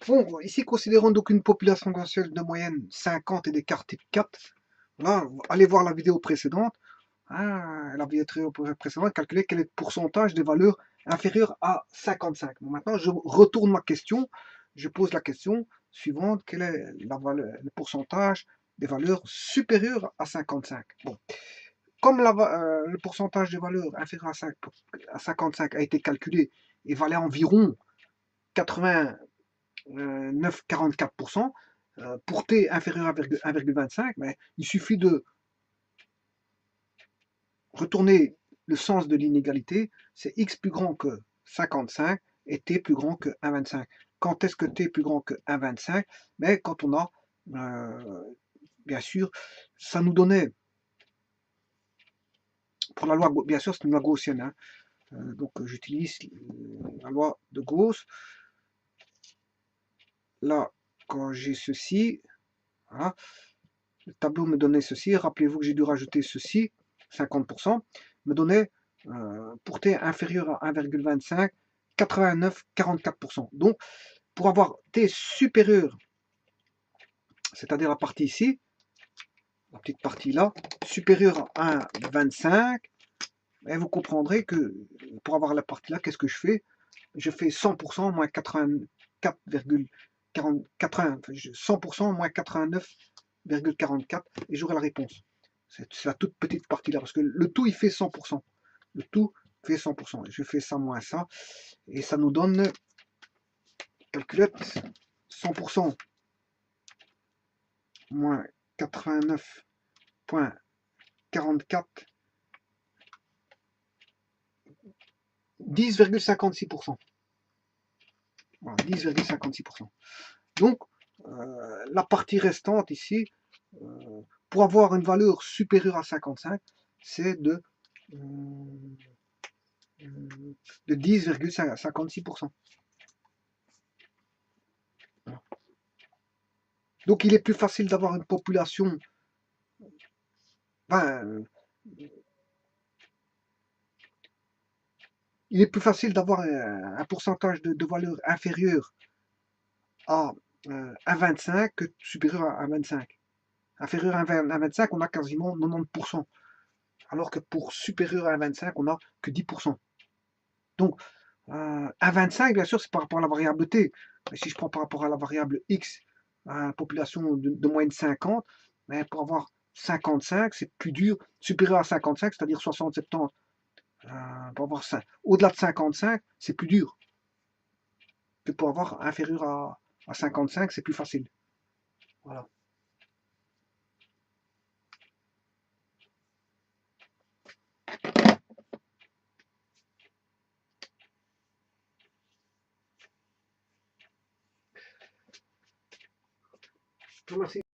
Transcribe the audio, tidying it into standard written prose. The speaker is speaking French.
Bon, ici, considérons donc une population mensuelle de moyenne 50 et des cartes type 4. Voilà, allez voir la vidéo précédente. La vidéo précédente, calculer quel est le pourcentage des valeurs inférieures à 55. Bon, maintenant, je retourne ma question. Je pose la question suivante. Quel est le pourcentage des valeurs supérieures à 55? Bon, comme le pourcentage des valeurs inférieures à 55 a été calculé et valait environ 89,44%, pour t inférieur à 1,25, mais il suffit de retourner le sens de l'inégalité, c'est x plus grand que 55 et t plus grand que 1,25. Quand est-ce que t est plus grand que 1,25? Mais quand on a, bien sûr, ça nous donnait, pour la loi, bien sûr, c'est une loi gaussienne, hein, donc j'utilise la loi de Gauss. Là, quand j'ai ceci, voilà, le tableau me donnait ceci. Rappelez-vous que j'ai dû rajouter ceci, 50%, me donnait, pour t inférieur à 1,25, 89,44%. Donc, pour avoir t supérieur, c'est-à-dire la partie ici, la petite partie là, supérieure à 1,25, et vous comprendrez que pour avoir la partie là, qu'est-ce que je fais? Je fais 100% moins 84,40, 100% moins 89,44 et j'aurai la réponse. C'est la toute petite partie là, parce que le tout il fait 100%. Le tout fait 100%. Je fais ça moins ça, et ça nous donne, calculette, 100% moins 89,44, 10,56%. Voilà, 10,56%. Donc, la partie restante ici, pour avoir une valeur supérieure à 55, c'est de 10,56%. Donc il est plus facile d'avoir une population, enfin, il est plus facile d'avoir un pourcentage de valeur inférieur à 1,25 que supérieur à 25. Inférieur à 1,25, on a quasiment 90%. Alors que pour supérieur à 1,25, on n'a que 10%. Donc, 1,25, bien sûr, c'est par rapport à la variable t. Mais si je prends par rapport à la variable x, à la population de moyenne 50, mais pour avoir 55, c'est plus dur. Supérieur à 55, c'est-à-dire 60, 70. Pour avoir au-delà de 55, c'est plus dur que pour avoir inférieur à 55, c'est plus facile. Voilà. Merci.